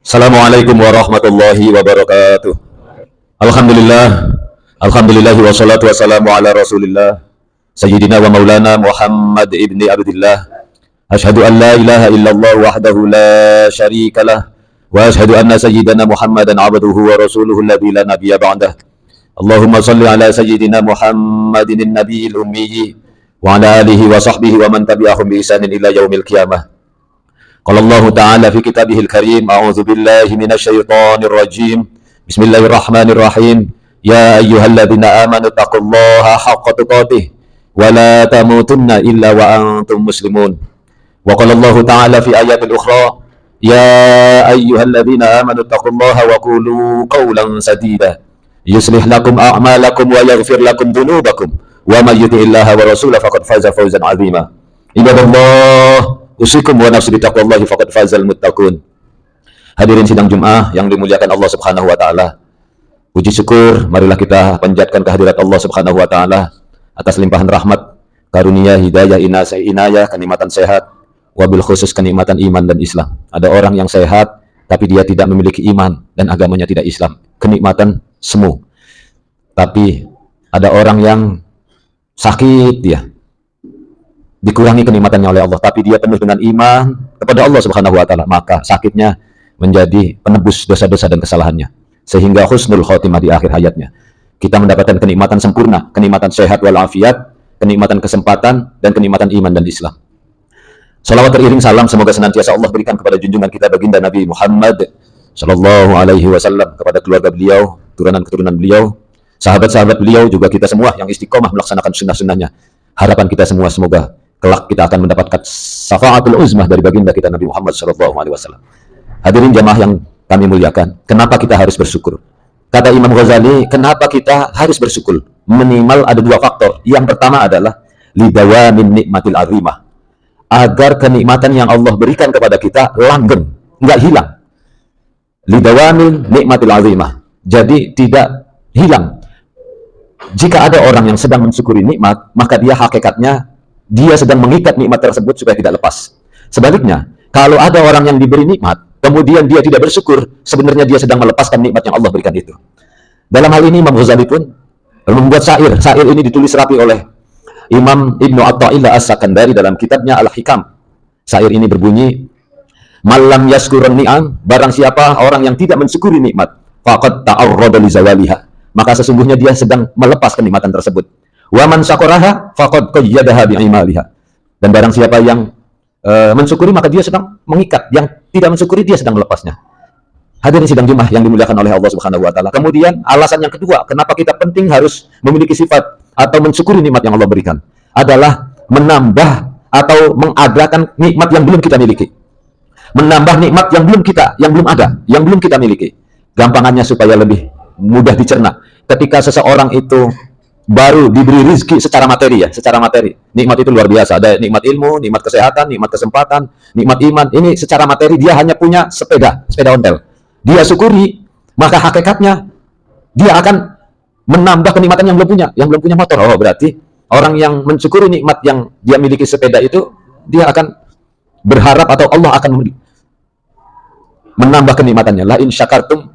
Assalamualaikum warahmatullahi wabarakatuh. Alhamdulillah, alhamdulillah wassalatu wassalamu ala Rasulillah Sayyidina wa Maulana Muhammad ibni Abdillah. Ashhadu an la ilaha illallah wahdahu la syarikalah wa ashhadu anna sayyidana Muhammadan abduhu wa rasuluhu alladzi la nabiyya ba'dah. Allahumma salli ala sayyidina Muhammadin nabiyil ummi wa ala alihi wa sahbihi wa man tabi'ahum bi ihsanin ila yaumil qiyamah. Qala Allah Ta'ala fi kitabihil karim, a'udzu billahi minasy syaithanir rajim. Bismillahirrahmanirrahim. Ya ayyuhalladzina amanu taqullaha haqqa tuqatih wa la tamutunna illa wa antum muslimun. Wa qala Allah Ta'ala fi ayatil ukhra, ya ayyuhalladzina amanu taqullaha wa qulu qawlan sadida yuslih lakum a'malakum wa yaghfir lakum dhunubakum wa may yuti'illaha wa rasulahu faqad faza fawzan 'azima. Ibadallah, usikum wa nafsi bitaqwallahi faqad fazal muttaqun. Hadirin sidang Jumat yang dimuliakan Allah Subhanahu wa taala. Puji syukur marilah kita panjatkan kehadirat Allah Subhanahu wa taala atas limpahan rahmat, karunia, hidayah, inayah, kenikmatan sehat, wabil khusus kenikmatan iman dan Islam. Ada orang yang sehat tapi dia tidak memiliki iman dan agamanya tidak Islam. Kenikmatan semu. Tapi ada orang yang sakit, dia dikurangi kenikmatannya oleh Allah, tapi dia penuh dengan iman kepada Allah Subhanahu wa taala, maka sakitnya menjadi penebus dosa-dosa dan kesalahannya, sehingga husnul khotimah di akhir hayatnya. Kita mendapatkan kenikmatan sempurna, kenikmatan sehat walafiat, kenikmatan kesempatan, dan kenikmatan iman dan Islam. Salawat teriring salam semoga senantiasa Allah berikan kepada junjungan kita baginda Nabi Muhammad sallallahu alaihi wasallam, kepada keluarga beliau, turunan-keturunan beliau, sahabat-sahabat beliau, juga kita semua yang istiqomah melaksanakan sunnah-sunnahnya. Harapan kita semua semoga kelak kita akan mendapatkan syafaatul uzmah dari baginda kita Nabi Muhammad sallallahu alaihi wasallam. Hadirin jamaah yang kami muliakan, kenapa kita harus bersyukur? Kata Imam Ghazali, kenapa kita harus bersyukur? Minimal ada dua faktor. Yang pertama adalah lidawamin nikmatil azimah, agar kenikmatan yang Allah berikan kepada kita langgeng, enggak hilang. Lidawamin nikmatil azimah, jadi tidak hilang. Jika ada orang yang sedang mensyukuri nikmat, maka dia hakikatnya dia sedang mengikat nikmat tersebut supaya tidak lepas. Sebaliknya, kalau ada orang yang diberi nikmat, kemudian dia tidak bersyukur, sebenarnya dia sedang melepaskan nikmat yang Allah berikan itu. Dalam hal ini Imam Ghazali pun membuat syair. Syair ini ditulis rapi oleh Imam Ibnu Athaillah As-Sakandari dalam kitabnya Al-Hikam. Syair ini berbunyi, malam yaskurun ni'am, barang siapa orang yang tidak mensyukuri nikmat, faqad ta'arrada li zawaliha, maka sesungguhnya dia sedang melepas kenikmatan tersebut. Wa man syakaraha faqad qayyadaha bi'imaliha, dan barang siapa yang mensyukuri maka dia sedang mengikat, yang tidak mensyukuri dia sedang melepasnya. Hadirin sidang Jumat yang dimuliakan oleh Allah Subhanahu wa taala. Kemudian alasan yang kedua, kenapa kita penting harus memiliki sifat atau mensyukuri nikmat yang Allah berikan, adalah menambah atau mengagrakan nikmat yang belum kita miliki. Menambah nikmat yang belum ada, yang belum kita miliki. Gampangannya supaya lebih mudah dicerna. Ketika seseorang itu baru diberi rezeki secara materi, ya, secara materi. Nikmat itu luar biasa. Ada nikmat ilmu, nikmat kesehatan, nikmat kesempatan, nikmat iman. Ini secara materi dia hanya punya sepeda ontel. Dia syukuri, maka hakikatnya dia akan menambah kenikmatan yang belum punya motor. Oh, berarti orang yang mensyukuri nikmat yang dia miliki sepeda itu, dia akan berharap atau Allah akan menambah kenikmatannya. La in syakartum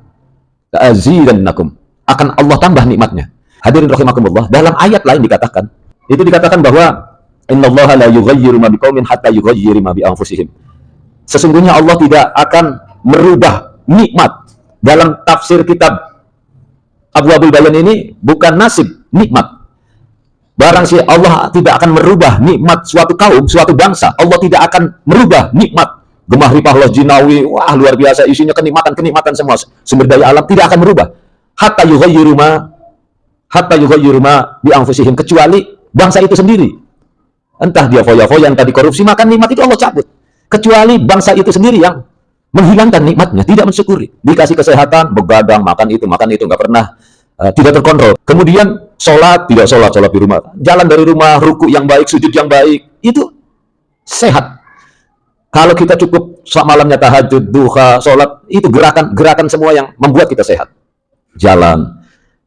la'azidannakum. Akan Allah tambah nikmatnya. Hadirin rahimakumullah, dalam ayat lain dikatakan bahwa innallaha la yughayyiru ma biqaumin hatta yughayyiru ma bi anfusihim. Sesungguhnya Allah tidak akan merubah nikmat. Dalam tafsir kitab Abwaabul Bayan ini bukan nasib, nikmat. Barang si Allah tidak akan merubah nikmat suatu kaum, suatu bangsa, Allah tidak akan merubah nikmat Gemah Ripah Jinawi, wah luar biasa isinya kenikmatan semua, sumber daya alam, tidak akan merubah. Hatta yughayyiru ma bi anfusihim, kecuali bangsa itu sendiri. Entah dia foya-foya, entah dikorupsi, maka nikmat itu Allah cabut. Kecuali bangsa itu sendiri yang menghilangkan nikmatnya, tidak mensyukuri. Dikasih kesehatan, begadang, makan itu, nggak pernah, tidak terkontrol. Kemudian tidak sholat di rumah. Jalan dari rumah, ruku yang baik, sujud yang baik, itu sehat. Kalau kita cukup malamnya tahajud, duha, sholat, itu gerakan semua yang membuat kita sehat. Jalan.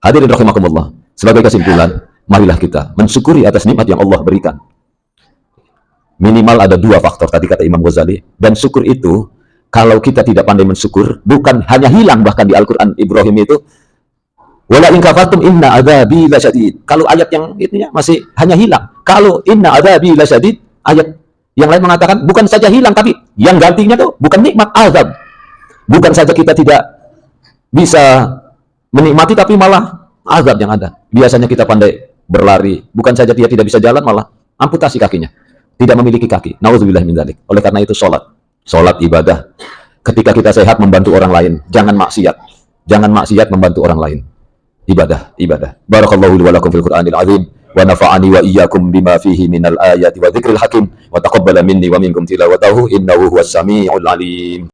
Hadirin rahimakumullah, sebagai kesimpulan, marilah kita mensyukuri atas nikmat yang Allah berikan. Minimal ada dua faktor tadi kata Imam Ghazali, dan syukur itu Kalau kita tidak pandai mensyukur, bukan hanya hilang, bahkan di Al-Quran Ibrahim itu, wala in kafartum inna adzabi lasyadid. Kalau ayat yang itunya masih hanya hilang. Kalau inna adzabi lasyadid, ayat yang lain mengatakan bukan saja hilang, tapi yang gantinya tuh bukan nikmat, azab. Bukan saja kita tidak bisa menikmati, tapi malah azab yang ada. Biasanya kita pandai berlari, bukan saja dia tidak bisa jalan, malah amputasi kakinya, tidak memiliki kaki. Nauzubillah min dzalik. Oleh karena itu Salat ibadah. Ketika kita sehat membantu orang lain, jangan maksiat. Jangan maksiat membantu orang lain. Ibadah. Barakallahu li wa lakum fil Qur'anil azim wa nafa'ani wa iyyakum bima fihi minal ayati wa dzikril hakim wa taqabbala minni wa minkum tilawatahu innahu huwas samiul alim.